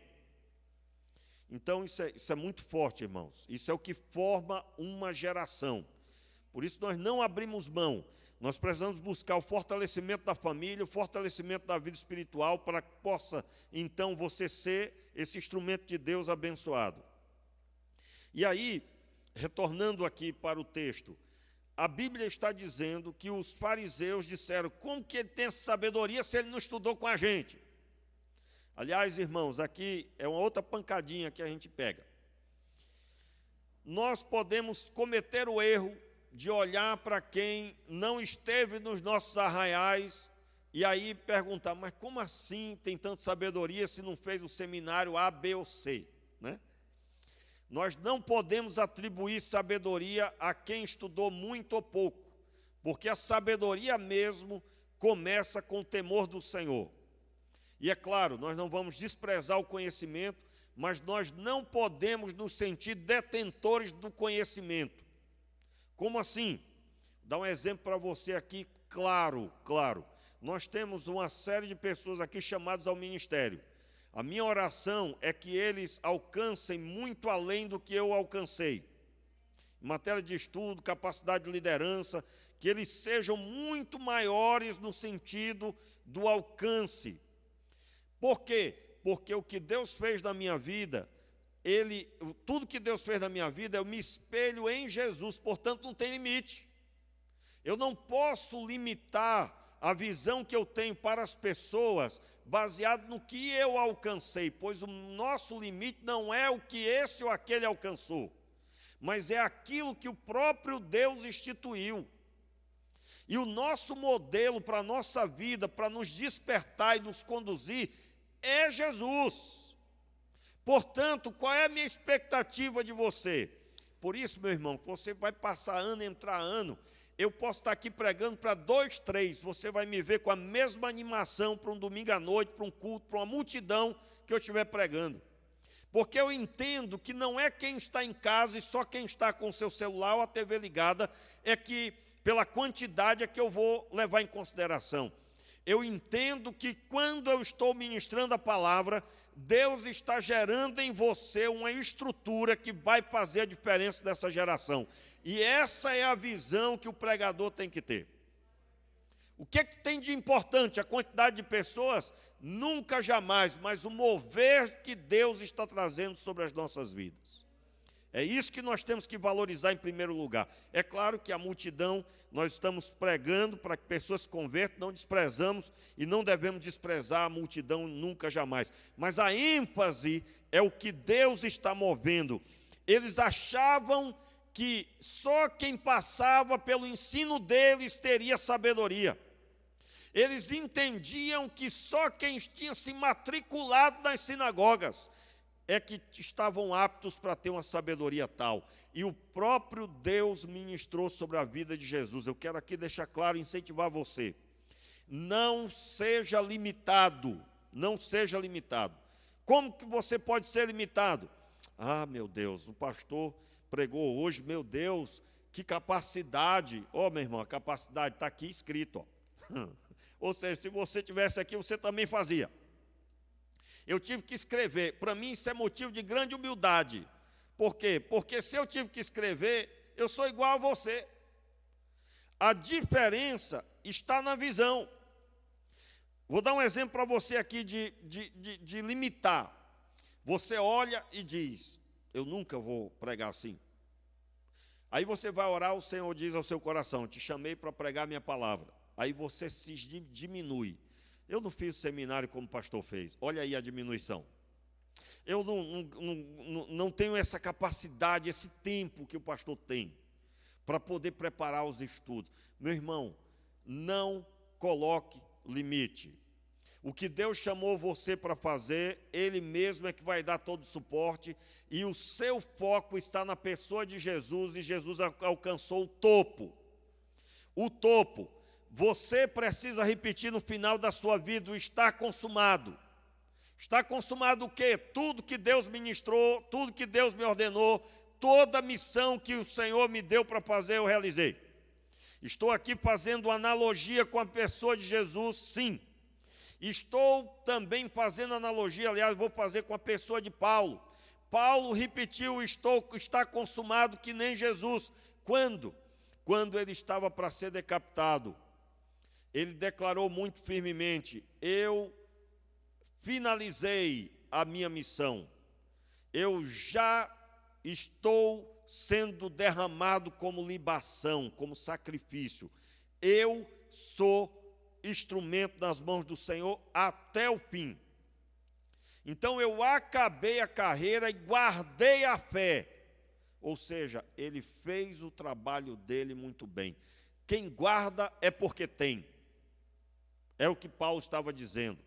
Então, isso é muito forte, irmãos. Isso é o que forma uma geração. Por isso, nós não abrimos mão. Nós precisamos buscar o fortalecimento da família, o fortalecimento da vida espiritual, para que possa, então, você ser esse instrumento de Deus abençoado. E aí, retornando aqui para o texto, a Bíblia está dizendo que os fariseus disseram, como que ele tem essa sabedoria se ele não estudou com a gente? Aliás, irmãos, aqui é uma outra pancadinha que a gente pega. Nós podemos cometer o erro de olhar para quem não esteve nos nossos arraiais e aí perguntar, mas como assim tem tanta sabedoria se não fez o seminário A, B ou C, né? Nós não podemos atribuir sabedoria a quem estudou muito ou pouco, porque a sabedoria mesmo começa com o temor do Senhor. E é claro, nós não vamos desprezar o conhecimento, mas nós não podemos nos sentir detentores do conhecimento. Como assim? Vou dar um exemplo para você aqui, claro. Nós temos uma série de pessoas aqui chamadas ao ministério. A minha oração é que eles alcancem muito além do que eu alcancei. Em matéria de estudo, capacidade de liderança, que eles sejam muito maiores no sentido do alcance. Por quê? Porque o que Deus fez na minha vida, tudo que Deus fez na minha vida, eu me espelho em Jesus, portanto não tem limite. Eu não posso limitar a visão que eu tenho para as pessoas, baseado no que eu alcancei, pois o nosso limite não é o que esse ou aquele alcançou, mas é aquilo que o próprio Deus instituiu. E o nosso modelo para a nossa vida, para nos despertar e nos conduzir, é Jesus. Portanto, qual é a minha expectativa de você? Por isso, meu irmão, você vai passar ano, entrar ano, eu posso estar aqui pregando para 2, 3, você vai me ver com a mesma animação para um domingo à noite, para um culto, para uma multidão que eu estiver pregando. Porque eu entendo que não é quem está em casa e só quem está com o seu celular ou a TV ligada é que, pela quantidade, é que eu vou levar em consideração. Eu entendo que quando eu estou ministrando a palavra, Deus está gerando em você uma estrutura que vai fazer a diferença dessa geração. E essa é a visão que o pregador tem que ter. O que tem de importante? A quantidade de pessoas? Nunca, jamais, mas o mover que Deus está trazendo sobre as nossas vidas. É isso que nós temos que valorizar em primeiro lugar. É claro que a multidão, nós estamos pregando para que pessoas se convertam, não desprezamos e não devemos desprezar a multidão nunca, jamais. Mas a ênfase é o que Deus está movendo. Eles achavam que só quem passava pelo ensino deles teria sabedoria. Eles entendiam que só quem tinha se matriculado nas sinagogas é que estavam aptos para ter uma sabedoria tal. E o próprio Deus ministrou sobre a vida de Jesus. Eu quero aqui deixar claro e incentivar você. Não seja limitado, não seja limitado. Como que você pode ser limitado? Ah, meu Deus, o pastor pregou hoje, meu Deus, que capacidade. Ó, meu irmão, a capacidade está aqui escrito, ó. Ou seja, se você tivesse aqui, você também fazia. Eu tive que escrever. Para mim, isso é motivo de grande humildade. Por quê? Porque se eu tive que escrever, eu sou igual a você. A diferença está na visão. Vou dar um exemplo para você aqui de limitar. Você olha e diz, eu nunca vou pregar assim. Aí você vai orar, o Senhor diz ao seu coração, te chamei para pregar minha palavra. Aí você se diminui. Eu não fiz o seminário como o pastor fez. Olha aí a diminuição. Eu não tenho essa capacidade, esse tempo que o pastor tem para poder preparar os estudos. Meu irmão, não coloque limite. O que Deus chamou você para fazer, Ele mesmo é que vai dar todo o suporte, e o seu foco está na pessoa de Jesus, e Jesus alcançou o topo. O topo. Você precisa repetir no final da sua vida o está consumado. Está consumado o quê? Tudo que Deus ministrou, tudo que Deus me ordenou, toda a missão que o Senhor me deu para fazer, eu realizei. Estou aqui fazendo analogia com a pessoa de Jesus, sim. Estou também fazendo analogia, aliás, vou fazer com a pessoa de Paulo. Paulo repetiu, está consumado que nem Jesus. Quando? Quando ele estava para ser decapitado. Ele declarou muito firmemente, eu finalizei a minha missão. Eu já estou sendo derramado como libação, como sacrifício. Eu sou instrumento nas mãos do Senhor até o fim. Então eu acabei a carreira e guardei a fé. Ou seja, ele fez o trabalho dele muito bem. Quem guarda é porque tem. É o que Paulo estava dizendo.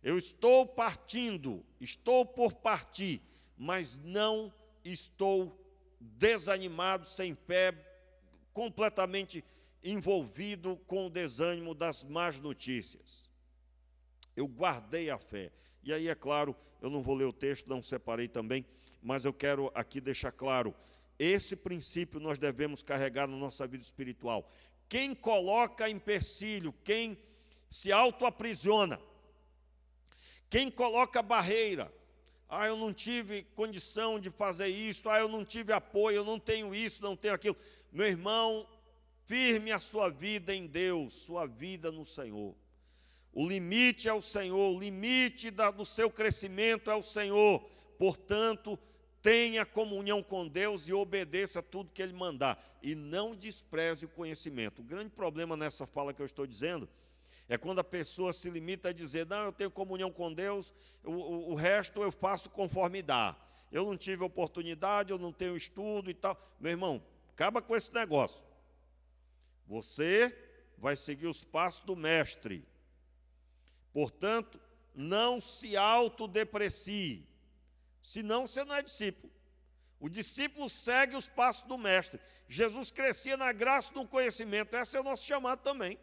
Eu estou partindo, estou por partir, mas não estou desanimado, sem fé, completamente envolvido com o desânimo das más notícias. Eu guardei a fé. E aí, é claro, eu não vou ler o texto, não separei também, mas eu quero aqui deixar claro, esse princípio nós devemos carregar na nossa vida espiritual. Quem coloca empecilho, quem se autoaprisiona, quem coloca barreira, eu não tive condição de fazer isso, eu não tive apoio, eu não tenho isso, não tenho aquilo. Meu irmão, firme a sua vida em Deus, sua vida no Senhor. O limite é o Senhor, o limite do seu crescimento é o Senhor. Portanto, tenha comunhão com Deus e obedeça a tudo que Ele mandar. E não despreze o conhecimento. O grande problema nessa fala que eu estou dizendo É quando a pessoa se limita a dizer, não, eu tenho comunhão com Deus, o resto eu faço conforme dá. Eu não tive oportunidade, eu não tenho estudo e tal. Meu irmão, acaba com esse negócio. Você vai seguir os passos do mestre. Portanto, não se autodeprecie, senão você não é discípulo. O discípulo segue os passos do mestre. Jesus crescia na graça e no conhecimento. Esse é o nosso chamado também.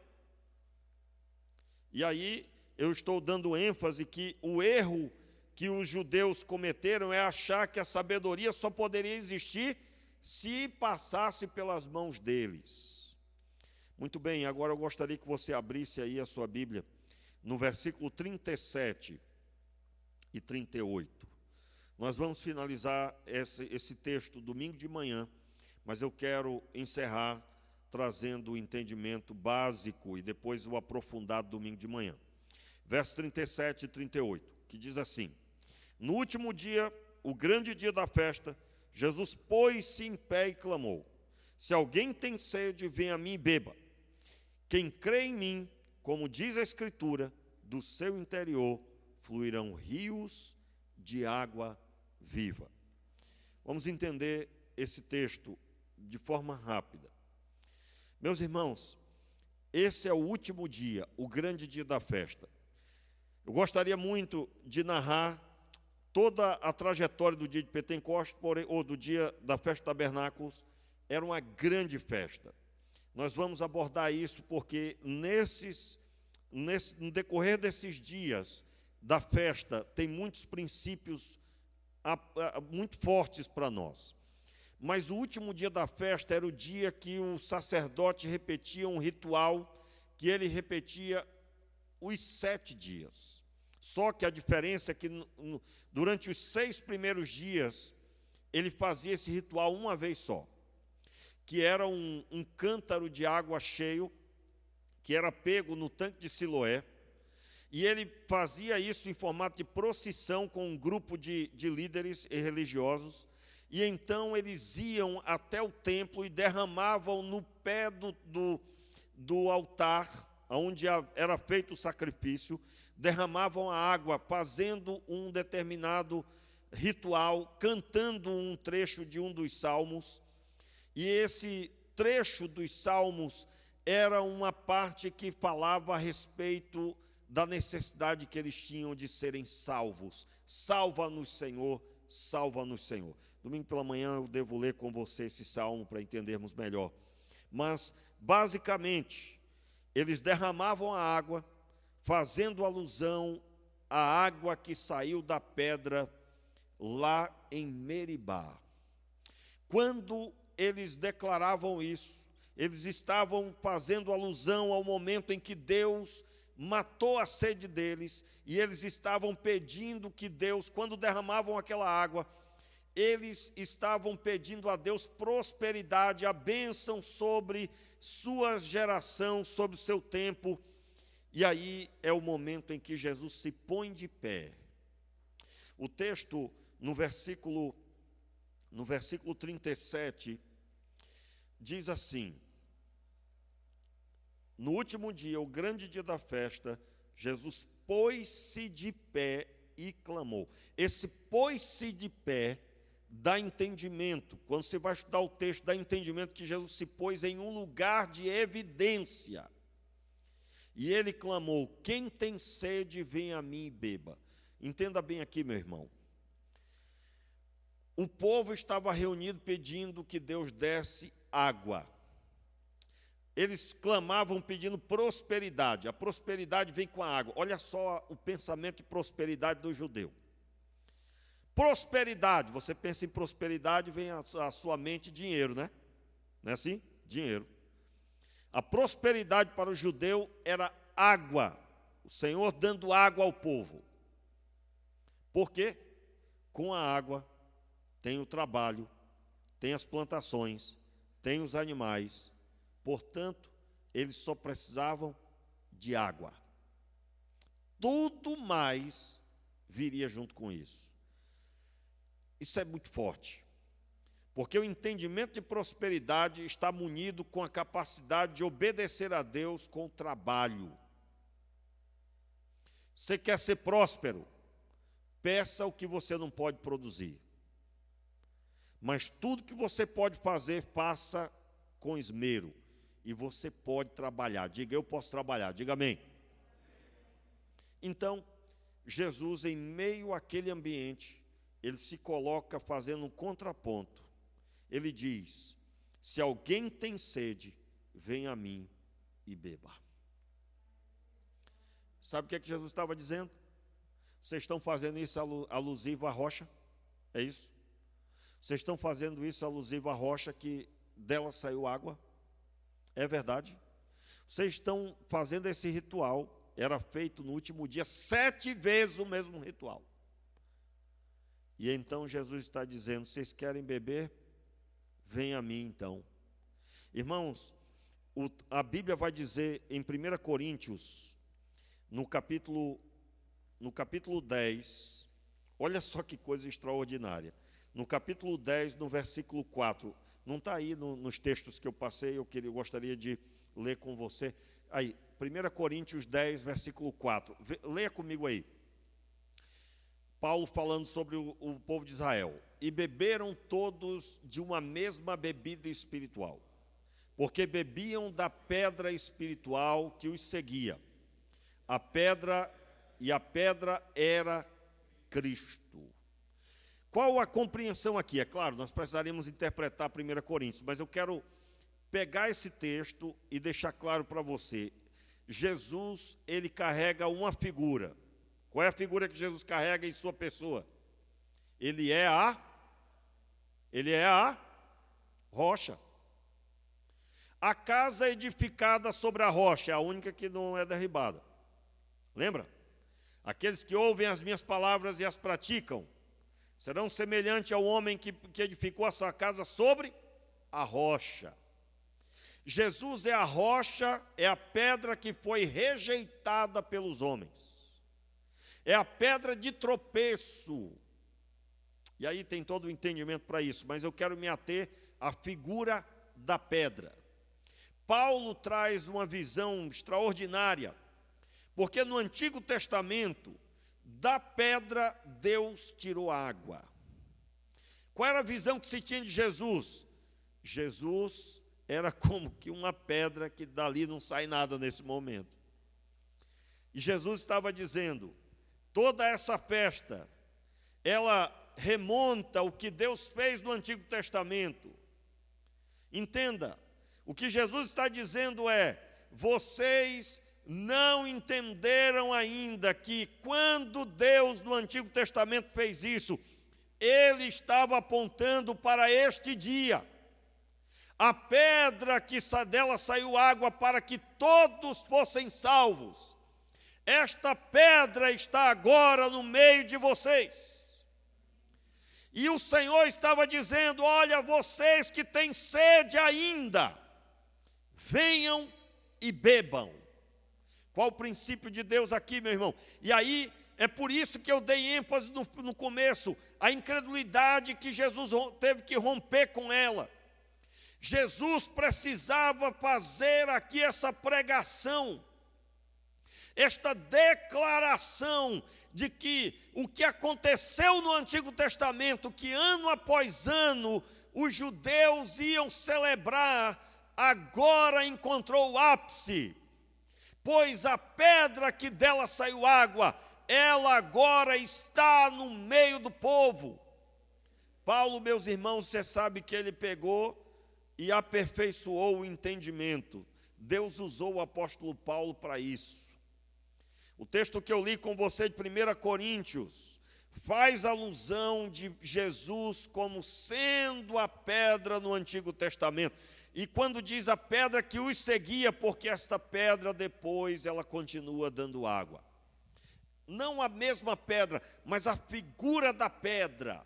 E aí eu estou dando ênfase que o erro que os judeus cometeram é achar que a sabedoria só poderia existir se passasse pelas mãos deles. Muito bem, agora eu gostaria que você abrisse aí a sua Bíblia no versículo 37 e 38. Nós vamos finalizar esse texto domingo de manhã, mas eu quero encerrar trazendo o entendimento básico e depois o aprofundado domingo de manhã. Verso 37 e 38, que diz assim: no último dia, o grande dia da festa, Jesus pôs-se em pé e clamou: se alguém tem sede, venha a mim e beba. Quem crê em mim, como diz a Escritura, do seu interior fluirão rios de água viva. Vamos entender esse texto de forma rápida. Meus irmãos, esse é o último dia, o grande dia da festa. Eu gostaria muito de narrar toda a trajetória do dia de Pentecostes, ou do dia da festa de tabernáculos. Era uma grande festa. Nós vamos abordar isso porque no decorrer desses dias da festa tem muitos princípios muito fortes para nós. Mas o último dia da festa era o dia que o sacerdote repetia um ritual que ele repetia os 7 dias. Só que a diferença é que durante os 6 primeiros dias ele fazia esse ritual uma vez só, que era um cântaro de água cheio, que era pego no tanque de Siloé, e ele fazia isso em formato de procissão com um grupo de líderes e religiosos, e então eles iam até o templo e derramavam no pé do altar, onde era feito o sacrifício, derramavam a água, fazendo um determinado ritual, cantando um trecho de um dos salmos, e esse trecho dos salmos era uma parte que falava a respeito da necessidade que eles tinham de serem salvos. Salva-nos, Senhor, salva-nos, Senhor. Domingo pela manhã eu devo ler com você esse salmo para entendermos melhor. Mas, basicamente, eles derramavam a água, fazendo alusão à água que saiu da pedra lá em Meribá. Quando eles declaravam isso, eles estavam fazendo alusão ao momento em que Deus matou a sede deles, e eles estavam pedindo que Deus, quando derramavam aquela água, eles estavam pedindo a Deus prosperidade, a bênção sobre sua geração, sobre o seu tempo. E aí é o momento em que Jesus se põe de pé. O texto, no versículo 37, diz assim: no último dia, o grande dia da festa, Jesus pôs-se de pé e clamou. Esse pôs-se de pé dá entendimento. Quando você vai estudar o texto, dá entendimento que Jesus se pôs em um lugar de evidência. E ele clamou: quem tem sede, vem a mim e beba. Entenda bem aqui, meu irmão. O povo estava reunido pedindo que Deus desse água. Eles clamavam pedindo prosperidade. A prosperidade vem com a água. Olha só o pensamento de prosperidade do judeu. Prosperidade, você pensa em prosperidade, vem à sua mente dinheiro, né? Não é assim? Dinheiro. A prosperidade para o judeu era água. O Senhor dando água ao povo. Por quê? Com a água tem o trabalho, tem as plantações, tem os animais. Portanto, eles só precisavam de água. Tudo mais viria junto com isso. Isso é muito forte, porque o entendimento de prosperidade está munido com a capacidade de obedecer a Deus com o trabalho. Você quer ser próspero? Peça o que você não pode produzir. Mas tudo que você pode fazer, faça com esmero. E você pode trabalhar. Diga, eu posso trabalhar. Diga amém. Então, Jesus, em meio àquele ambiente, ele se coloca fazendo um contraponto. Ele diz: se alguém tem sede, venha a mim e beba. Sabe o que Jesus estava dizendo? Vocês estão fazendo isso alusivo à rocha? É isso? Vocês estão fazendo isso alusivo à rocha que dela saiu água? É verdade? Vocês estão fazendo esse ritual, era feito no último dia, 7 vezes o mesmo ritual. E então Jesus está dizendo: vocês querem beber? Venha a mim então. Irmãos, a Bíblia vai dizer em 1 Coríntios, no capítulo 10, olha só que coisa extraordinária. No capítulo 10, no versículo 4, não está aí nos textos que eu passei, eu gostaria de ler com você. Aí, 1 Coríntios 10, versículo 4, leia comigo aí. Paulo falando sobre o povo de Israel. E beberam todos de uma mesma bebida espiritual, porque bebiam da pedra espiritual que os seguia. A pedra era Cristo. Qual a compreensão aqui? É claro, nós precisaríamos interpretar 1 Coríntios, mas eu quero pegar esse texto e deixar claro para você. Jesus, ele carrega uma figura. Qual é a figura que Jesus carrega em sua pessoa? Ele é a rocha. A casa edificada sobre a rocha é a única que não é derribada. Lembra? Aqueles que ouvem as minhas palavras e as praticam serão semelhantes ao homem que edificou a sua casa sobre a rocha. Jesus é a rocha, é a pedra que foi rejeitada pelos homens. É a pedra de tropeço. E aí tem todo o entendimento para isso, mas eu quero me ater à figura da pedra. Paulo traz uma visão extraordinária, porque no Antigo Testamento, da pedra Deus tirou água. Qual era a visão que se tinha de Jesus? Jesus era como que uma pedra que dali não sai nada nesse momento. E Jesus estava dizendo: toda essa festa, ela remonta ao que Deus fez no Antigo Testamento. Entenda, o que Jesus está dizendo é: vocês não entenderam ainda que quando Deus no Antigo Testamento fez isso, Ele estava apontando para este dia. A pedra que dela saiu água para que todos fossem salvos. Esta pedra está agora no meio de vocês. E o Senhor estava dizendo: olha, vocês que têm sede ainda, venham e bebam. Qual o princípio de Deus aqui, meu irmão? E aí, é por isso que eu dei ênfase no começo, a incredulidade que Jesus teve que romper com ela. Jesus precisava fazer aqui essa pregação, esta declaração de que o que aconteceu no Antigo Testamento, que ano após ano os judeus iam celebrar, agora encontrou o ápice, pois a pedra que dela saiu água, ela agora está no meio do povo. Paulo, meus irmãos, você sabe que ele pegou e aperfeiçoou o entendimento. Deus usou o apóstolo Paulo para isso. O texto que eu li com você de 1 Coríntios faz alusão de Jesus como sendo a pedra no Antigo Testamento. E quando diz a pedra que os seguia, porque esta pedra depois ela continua dando água. Não a mesma pedra, mas a figura da pedra.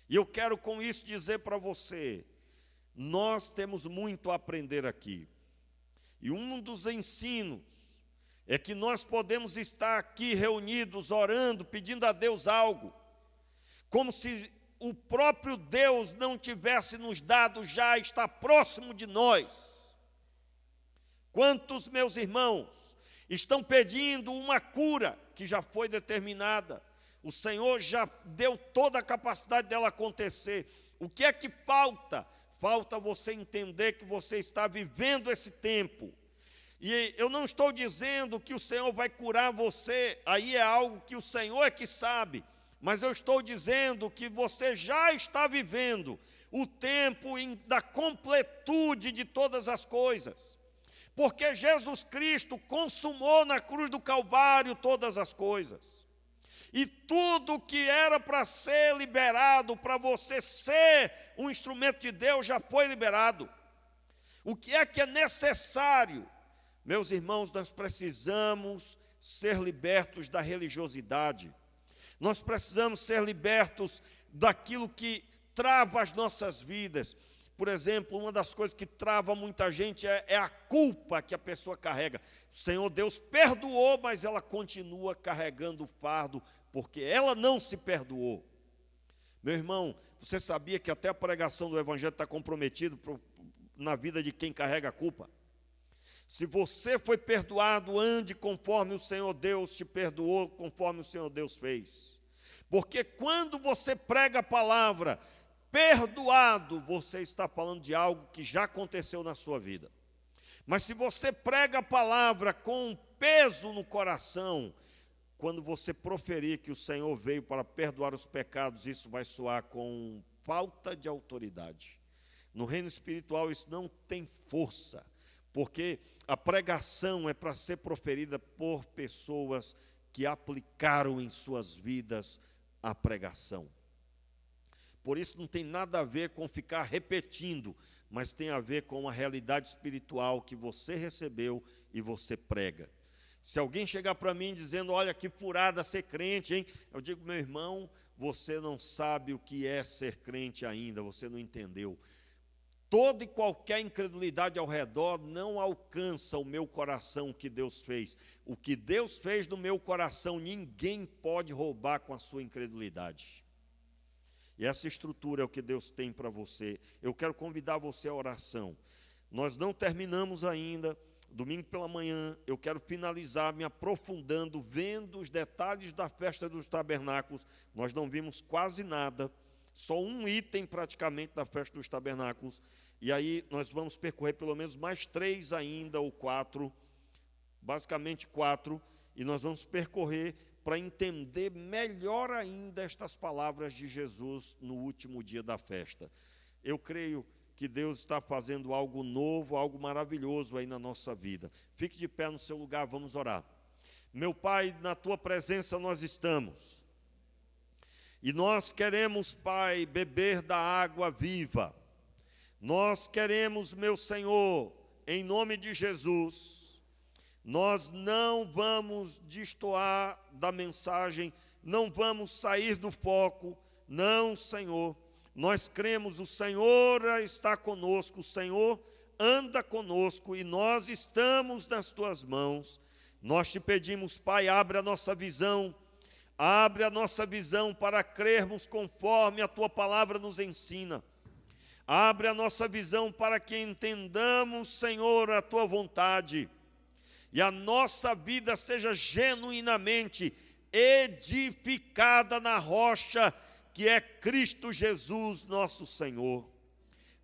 E eu quero com isso dizer para você, nós temos muito a aprender aqui. E um dos ensinos é que nós podemos estar aqui reunidos, orando, pedindo a Deus algo, como se o próprio Deus não tivesse nos dado já, está próximo de nós. Quantos, meus irmãos, Estão pedindo uma cura que já foi determinada. O Senhor já deu toda a capacidade dela acontecer. O que é que falta? Falta você entender que você está vivendo esse tempo. E eu não estou dizendo que o Senhor vai curar você, aí é algo que o Senhor é que sabe. Mas eu estou dizendo que você já está vivendo o tempo da completude de todas as coisas. Porque Jesus Cristo consumou na cruz do Calvário todas as coisas. E tudo que era para ser liberado, para você ser um instrumento de Deus, já foi liberado. O que é necessário? Meus irmãos, nós precisamos ser libertos da religiosidade. Nós precisamos ser libertos daquilo que trava as nossas vidas. Por exemplo, uma das coisas que trava muita gente é a culpa que a pessoa carrega. O Senhor Deus perdoou, mas ela continua carregando o fardo, porque ela não se perdoou. Meu irmão, você sabia que até a pregação do Evangelho está comprometida na vida de quem carrega a culpa? Se você foi perdoado, ande conforme o Senhor Deus te perdoou, conforme o Senhor Deus fez. Porque quando você prega a palavra, perdoado, você está falando de algo que já aconteceu na sua vida. Mas se você prega a palavra com peso no coração, quando você proferir que o Senhor veio para perdoar os pecados, isso vai soar com falta de autoridade. No reino espiritual isso não tem força, porque a pregação é para ser proferida por pessoas que aplicaram em suas vidas a pregação. Por isso não tem nada a ver com ficar repetindo, mas tem a ver com a realidade espiritual que você recebeu e você prega. Se alguém chegar para mim dizendo, olha que furada ser crente, hein? Eu digo, meu irmão, você não sabe o que é ser crente ainda, você não entendeu. Toda e qualquer incredulidade ao redor não alcança o meu coração que Deus fez. O que Deus fez no meu coração, ninguém pode roubar com a sua incredulidade. E essa estrutura é o que Deus tem para você. Eu quero convidar você à oração. Nós não terminamos ainda. Domingo pela manhã, eu quero finalizar me aprofundando, vendo os detalhes da festa dos tabernáculos. Nós não vimos quase nada, só um item praticamente da festa dos tabernáculos. E aí nós vamos percorrer pelo menos mais 3 ainda, ou 4, basicamente 4, e nós vamos percorrer para entender melhor ainda estas palavras de Jesus no último dia da festa. Eu creio que Deus está fazendo algo novo, algo maravilhoso aí na nossa vida. Fique de pé no seu lugar, vamos orar. Meu Pai, na Tua presença nós estamos. E nós queremos, Pai, beber da água viva. Nós queremos, meu Senhor, em nome de Jesus, nós não vamos destoar da mensagem, não vamos sair do foco, não, Senhor. Nós cremos, o Senhor está conosco, o Senhor anda conosco e nós estamos nas Tuas mãos. Nós te pedimos, Pai, abre a nossa visão para crermos conforme a Tua palavra nos ensina. Abre a nossa visão para que entendamos, Senhor, a Tua vontade e a nossa vida seja genuinamente edificada na rocha que é Cristo Jesus, nosso Senhor.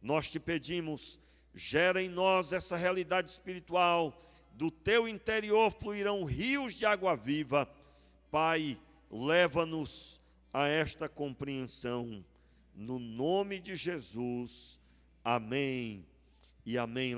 Nós te pedimos, gera em nós essa realidade espiritual, do Teu interior fluirão rios de água viva. Pai, leva-nos a esta compreensão, no nome de Jesus, amém e amém.